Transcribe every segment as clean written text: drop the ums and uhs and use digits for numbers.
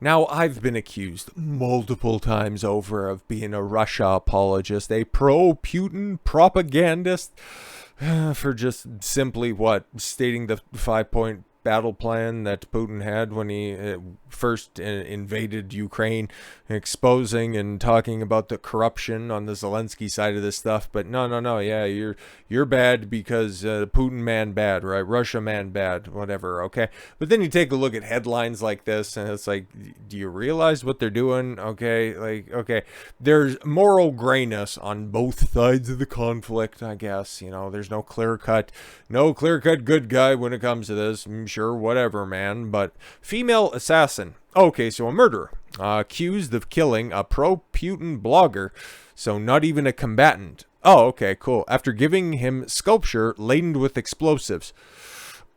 Now, I've been accused multiple times over of being a Russia apologist, a pro-Putin propagandist, for just simply stating the 5-point battle plan that Putin had when he first invaded Ukraine, exposing and talking about the corruption on the Zelensky side of this stuff. But no, yeah, you're bad because Putin man bad, right? Russia man bad, whatever, okay? But then you take a look at headlines like this, and it's like, do you realize what they're doing? Okay, like, okay, there's moral grayness on both sides of the conflict, I guess. You know, there's no clear-cut good guy when it comes to this. Sure, whatever, man. But female assassin. Okay, so a murderer accused of killing a pro-Putin blogger, so not even a combatant. Oh, okay, cool. After giving him sculpture laden with explosives.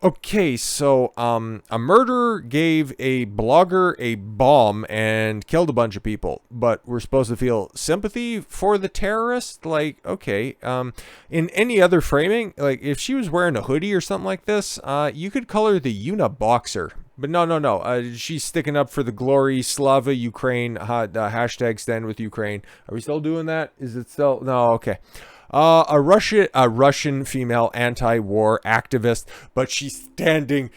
Okay, so a murderer gave a blogger a bomb and killed a bunch of people, but we're supposed to feel sympathy for the terrorist? Like, okay, in any other framing, like if she was wearing a hoodie or something like this, you could call her the Uniboxer. But no. She's sticking up for the glory, Slava Ukraine, hashtag stand with Ukraine. Are we still doing that? Is it still? No, okay. A Russian female anti-war activist, but she's standing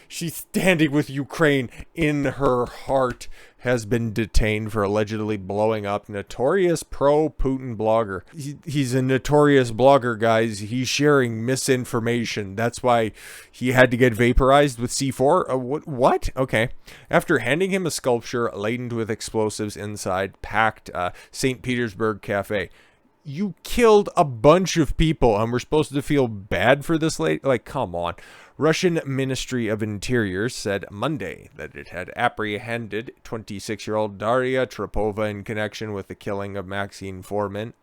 with Ukraine in her heart, has been detained for allegedly blowing up notorious pro-Putin blogger. He's a notorious blogger, guys. He's sharing misinformation. That's why he had to get vaporized with C4. What? Okay. After handing him a sculpture laden with explosives inside packed St. Petersburg cafe. You killed a bunch of people and we're supposed to feel bad for this lady? Like, come on. Russian Ministry of Interior said Monday that it had apprehended 26-year-old Daria Trepova in connection with the killing of Maxim Fomin,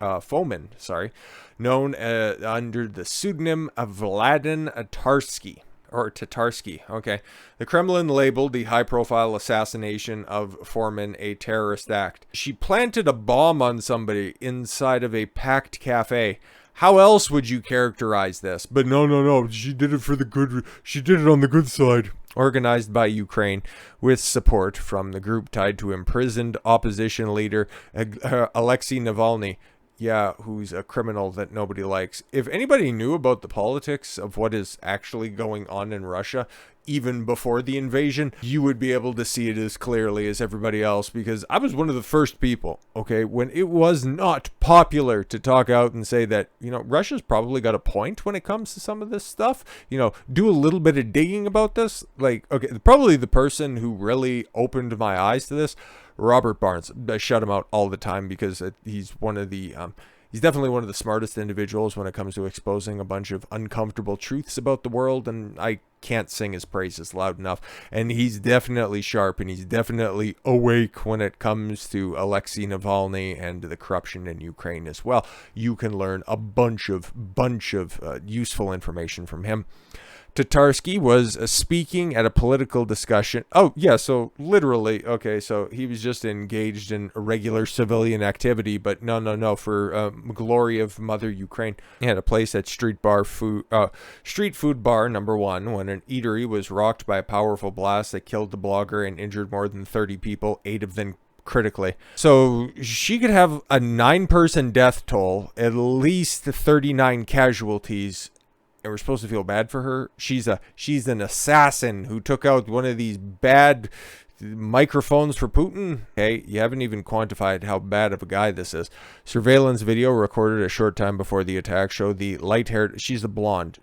known under the pseudonym of Vladlen Tatarsky. Or Tatarsky, okay. The Kremlin labeled the high-profile assassination of Fomin a terrorist act. She planted a bomb on somebody inside of a packed cafe. How else would you characterize this? But no. She did it for the good. She did it on the good side. Organized by Ukraine with support from the group tied to imprisoned opposition leader Alexei Navalny. Yeah, who's a criminal that nobody likes. If anybody knew about the politics of what is actually going on in Russia, even before the invasion, you would be able to see it as clearly as everybody else, because I was one of the first people, okay, when it was not popular to talk out and say that, you know, Russia's probably got a point when it comes to some of this stuff. You know, do a little bit of digging about this. Like, okay, probably the person who really opened my eyes to this, Robert Barnes. I shut him out all the time because he's one of the he's definitely one of the smartest individuals when it comes to exposing a bunch of uncomfortable truths about the world, and I can't sing his praises loud enough. And he's definitely sharp, and he's definitely awake when it comes to Alexei Navalny and the corruption in Ukraine as well. You can learn a bunch of useful information from him. Tatarsky was speaking at a political discussion. Oh, yeah, so literally, okay, so he was just engaged in regular civilian activity, but no, for glory of Mother Ukraine. He had a place at street food bar number 1 when an eatery was rocked by a powerful blast that killed the blogger and injured more than 30 people, 8 of them critically. So she could have a 9-person death toll, at least 39 casualties, and we're supposed to feel bad for her. She's an assassin who took out one of these bad microphones for Putin. Hey, you haven't even quantified how bad of a guy this is. Surveillance video recorded a short time before the attack showed the light-haired, she's a blonde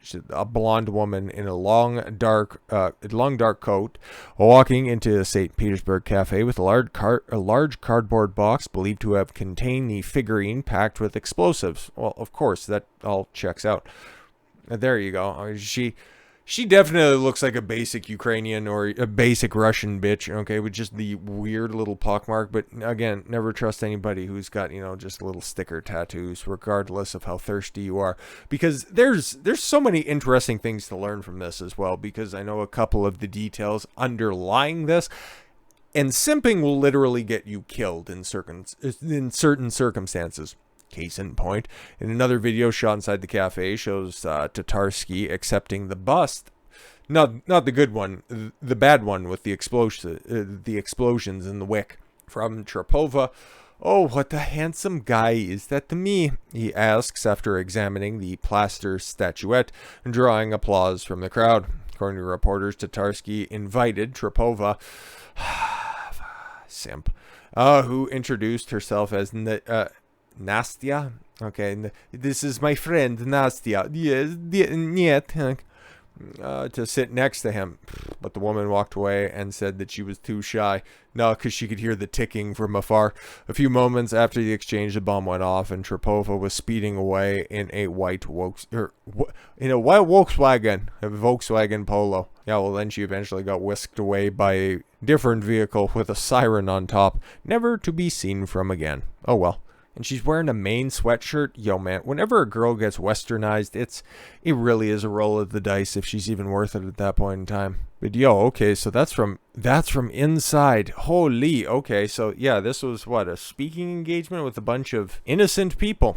woman in a long dark coat walking into a St. Petersburg cafe with a large cardboard box believed to have contained the figurine packed with explosives. Well, of course, that all checks out. There you go. She definitely looks like a basic Ukrainian or a basic Russian bitch, okay, with just the weird little pockmark. But again, never trust anybody who's got, you know, just little sticker tattoos, regardless of how thirsty you are. Because there's so many interesting things to learn from this as well, because I know a couple of the details underlying this. And simping will literally get you killed in certain circumstances. Case in point, in another video shot inside the cafe shows Tatarsky accepting the bust Not the good one, the bad one with the explosions in the wick. From Trepova. "Oh, what a handsome guy is that to me?" he asks after examining the plaster statuette and drawing applause from the crowd. According to reporters, Tatarsky invited Trepova, simp, who introduced herself as Nastya. Okay, "This is my friend Nastya. Yes, niet." To sit next to him, but the woman walked away and said that she was too shy. No, because she could hear the ticking from afar. A few moments after the exchange, the bomb went off, and Trepova was speeding away in a white Volkswagen, a Volkswagen Polo. Yeah, well, then she eventually got whisked away by a different vehicle with a siren on top, never to be seen from again. Oh well. And she's wearing a Maine sweatshirt. Yo, man, whenever a girl gets westernized, it really is a roll of the dice if she's even worth it at that point in time. But yo, okay, so that's from inside. Holy, okay, so yeah, this was what, a speaking engagement with a bunch of innocent people.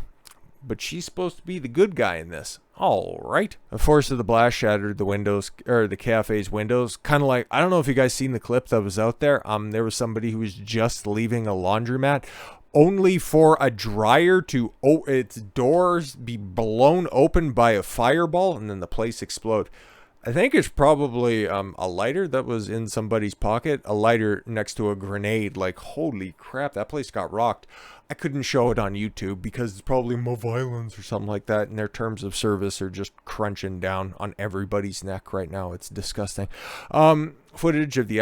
But she's supposed to be the good guy in this. All right. The force of the blast shattered the windows, or the cafe's windows. Kind of like, I don't know if you guys seen the clip that was out there. There was somebody who was just leaving a laundromat, only for a dryer to its doors be blown open by a fireball and then the place explode. I think it's probably a lighter that was in somebody's pocket, a lighter next to a grenade. Like, holy crap, that place got rocked. I couldn't show it on YouTube because it's probably more violence or something like that, and their terms of service are just crunching down on everybody's neck right now. It's disgusting. Footage of the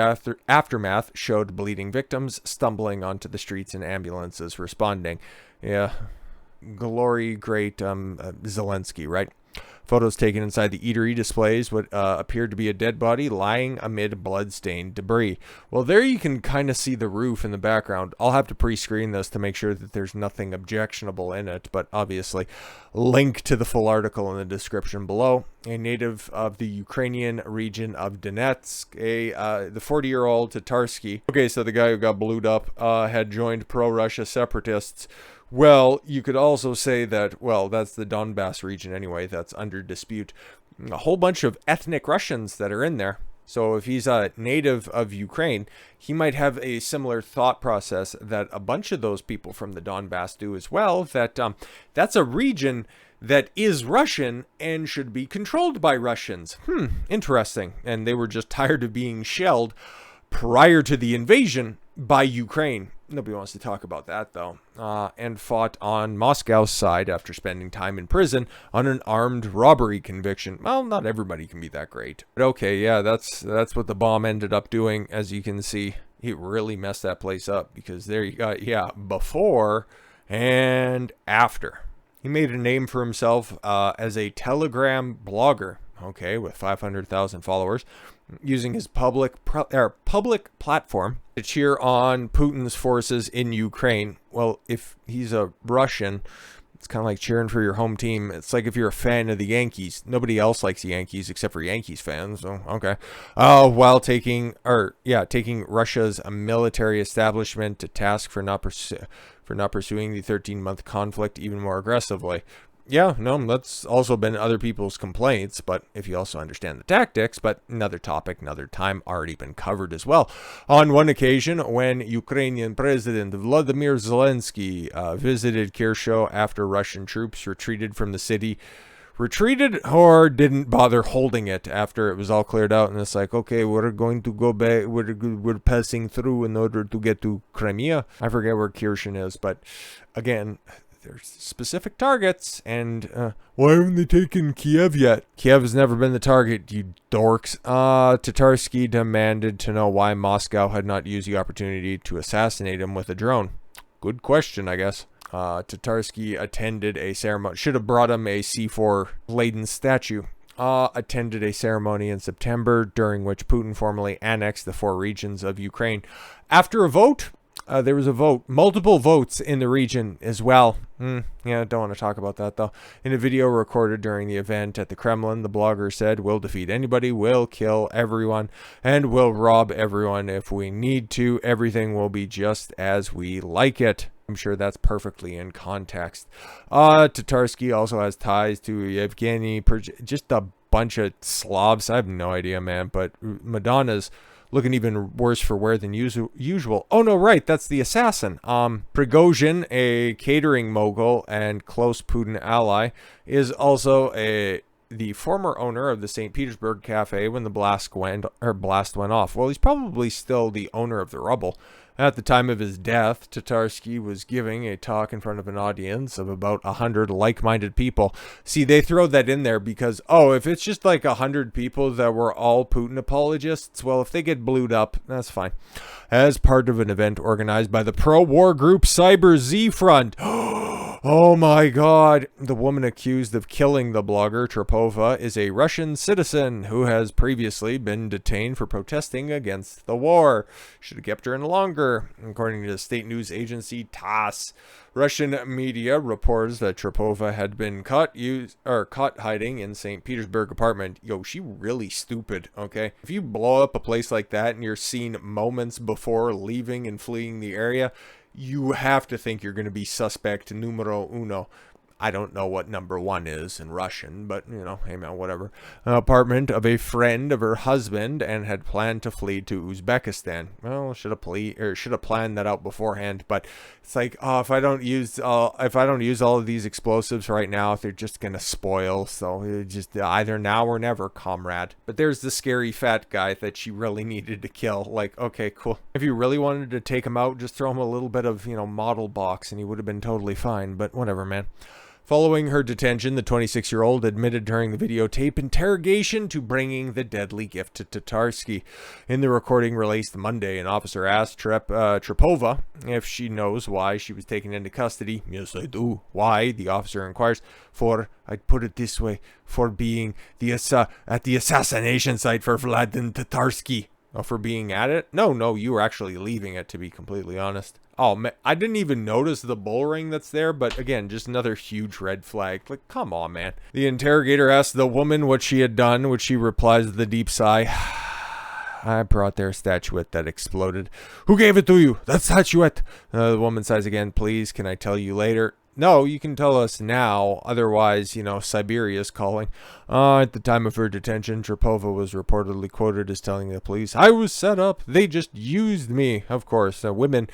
aftermath showed bleeding victims stumbling onto the streets and ambulances responding. Yeah, glory, great Zelensky, right? Photos taken inside the eatery displays what appeared to be a dead body lying amid blood-stained debris. Well, there you can kind of see the roof in the background. I'll have to pre-screen this to make sure that there's nothing objectionable in it, but obviously link to the full article in the description below. A native of the Ukrainian region of Donetsk, the 40-year-old Tatarsky. Okay, so the guy who got blued up had joined pro-Russia separatists. Well, you could also say that, well, that's the Donbass region anyway, that's under dispute. A whole bunch of ethnic Russians that are in there. So if he's a native of Ukraine, he might have a similar thought process that a bunch of those people from the Donbass do as well, that that's a region that is Russian and should be controlled by Russians. Interesting. And they were just tired of being shelled prior to the invasion by Ukraine. Nobody wants to talk about that, though. And fought on Moscow's side after spending time in prison on an armed robbery conviction. Well, not everybody can be that great. But okay, yeah, that's what the bomb ended up doing. As you can see, it really messed that place up, because there you got, yeah, before and after. He made a name for himself as a Telegram blogger, okay, with 500,000 followers, using his public platform to cheer on Putin's forces in Ukraine. Well, if he's a Russian, it's kind of like cheering for your home team. It's like if you're a fan of the Yankees. Nobody else likes the Yankees except for Yankees fans, so okay. While taking Russia's military establishment to task for not pursuing the 13-month conflict even more aggressively. Yeah, no, that's also been other people's complaints, but if you also understand the tactics, but another topic, another time, already been covered as well. On one occasion, when Ukrainian President Vladimir Zelensky visited Kirshow after Russian troops retreated from the city, retreated or didn't bother holding it after it was all cleared out, and it's like, okay, we're going to go back, we're passing through in order to get to Crimea. I forget where Kherson is, but again, there's specific targets, and why haven't they taken Kiev yet? Kiev has never been the target, you dorks. Tatarsky demanded to know why Moscow had not used the opportunity to assassinate him with a drone. Good question, I guess. Tatarsky attended a ceremony, should have brought him a C4 laden statue. Attended a ceremony in September during which Putin formally annexed the 4 regions of Ukraine. After a vote, there was a vote, multiple votes in the region as well. Yeah, don't want to talk about that, though. In a video recorded during the event at the Kremlin, the blogger said, "We'll defeat anybody, we'll kill everyone, and we'll rob everyone if we need to. Everything will be just as we like it." I'm sure that's perfectly in context. Tatarsky also has ties to Yevgeny, just a bunch of Slavs. I have no idea, man. But Madonna's looking even worse for wear than usual. Oh, no, right. That's the assassin. Prigozhin, a catering mogul and close Putin ally, is also the former owner of the St. Petersburg cafe when the blast went off. Well, he's probably still the owner of the rubble. At the time of his death, Tatarsky was giving a talk in front of an audience of about 100 like-minded people. See, they throw that in there because, if it's just like 100 people that were all Putin apologists, well, if they get blued up, that's fine. As part of an event organized by the pro-war group Cyber Z Front. Oh my god, the woman accused of killing the blogger Trepova is a Russian citizen who has previously been detained for protesting against the war. Should have kept her in longer. According to the state news agency TASS, Russian media reports that Trepova had been caught hiding in St. Petersburg apartment. Yo, she really stupid, okay? If you blow up a place like that and you're seen moments before leaving and fleeing the area, you have to think you're going to be suspect numero uno. I don't know what number one is in Russian, but, hey man, whatever. Apartment of a friend of her husband and had planned to flee to Uzbekistan. Well, should have planned that out beforehand, but it's like, if I don't use all of these explosives right now, they're just going to spoil. So just either now or never, comrade. But there's the scary fat guy that she really needed to kill. Like, okay, cool. If you really wanted to take him out, just throw him a little bit of, model box and he would have been totally fine, but whatever, man. Following her detention, the 26-year-old admitted during the videotape interrogation to bringing the deadly gift to Tatarsky. In the recording released Monday, an officer asked Trepova if she knows why she was taken into custody. Yes, I do. Why? The officer inquires. For, I'd put it this way, for being at the assassination site for Vladlen Tatarsky. Oh, for being at it? No, you were actually leaving it, to be completely honest. Oh, man, I didn't even notice the bull ring that's there, but again, just another huge red flag. Like, come on, man. The interrogator asked the woman what she had done, which she replies with a deep sigh. I brought their statuette that exploded. Who gave it to you? That statuette. The woman sighs again. Please, can I tell you later? No, you can tell us now. Otherwise, Siberia's calling. At the time of her detention, Trepova was reportedly quoted as telling the police, I was set up. They just used me. Of course, women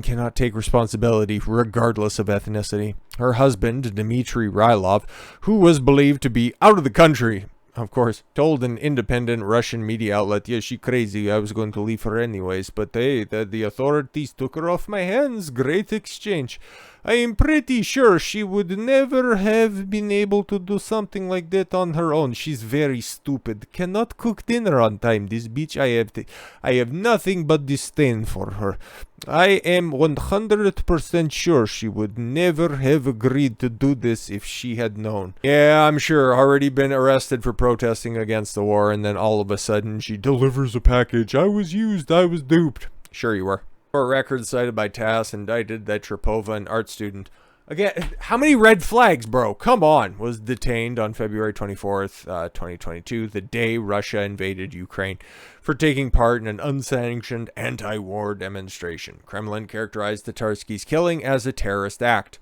cannot take responsibility regardless of ethnicity. Her husband, Dmitry Rylov, who was believed to be out of the country, of course, told an independent Russian media outlet, yeah, she crazy, I was going to leave her anyways, but the authorities took her off my hands. Great exchange. I am pretty sure she would never have been able to do something like that on her own. She's very stupid. Cannot cook dinner on time. This bitch, I have nothing but disdain for her. I am 100% sure she would never have agreed to do this if she had known. Yeah, I'm sure. Already been arrested for protesting against the war, and then all of a sudden she delivers a package. I was used. I was duped. Sure you were. A record cited by TASS indicted that Trepova, an art student, again, how many red flags, bro? Come on. Was detained on February 24th, 2022, the day Russia invaded Ukraine, for taking part in an unsanctioned anti-war demonstration. Kremlin characterized Tatarsky's killing as a terrorist act.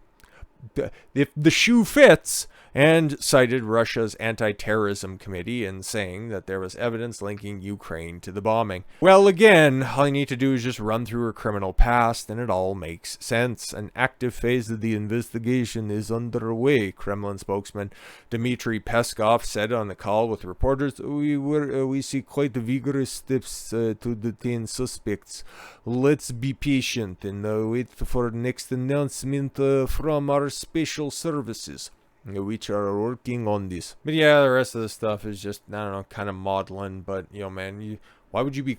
If the shoe fits, and cited Russia's anti-terrorism committee in saying that there was evidence linking Ukraine to the bombing. Well, again, all you need to do is just run through her criminal past and it all makes sense. An active phase of the investigation is underway, Kremlin spokesman Dmitry Peskov said on the call with reporters. We see quite vigorous steps to detain suspects. Let's be patient and wait for next announcement from our special services, which are working on this. But yeah, the rest of the stuff is just, I don't know, kind of maudlin. But, man, why would you be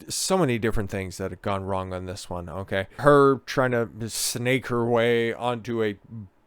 so many different things that have gone wrong on this one, okay? Her trying to snake her way onto a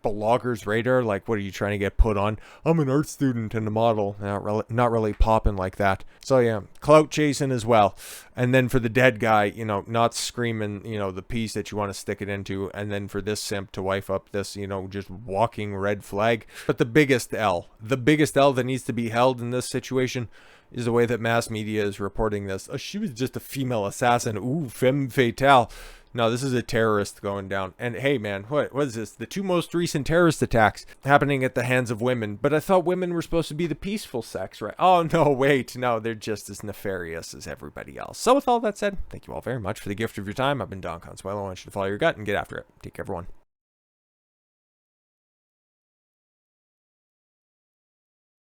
blogger's radar, like, what are you trying to get put on? I'm an art student and a model. Not really popping like that. So yeah, clout chasing as well. And then for the dead guy, not screaming, the piece that you want to stick it into. And then for this simp to wife up this, just walking red flag. But the biggest L that needs to be held in this situation is the way that mass media is reporting this. She was just a female assassin. Ooh, femme fatale. No, this is a terrorist going down. And hey, man, what is this? The two most recent terrorist attacks happening at the hands of women. But I thought women were supposed to be the peaceful sex, right? Oh, no, wait. No, they're just as nefarious as everybody else. So with all that said, thank you all very much for the gift of your time. I've been Don Consuelo. I want you to follow your gut and get after it. Take care, everyone.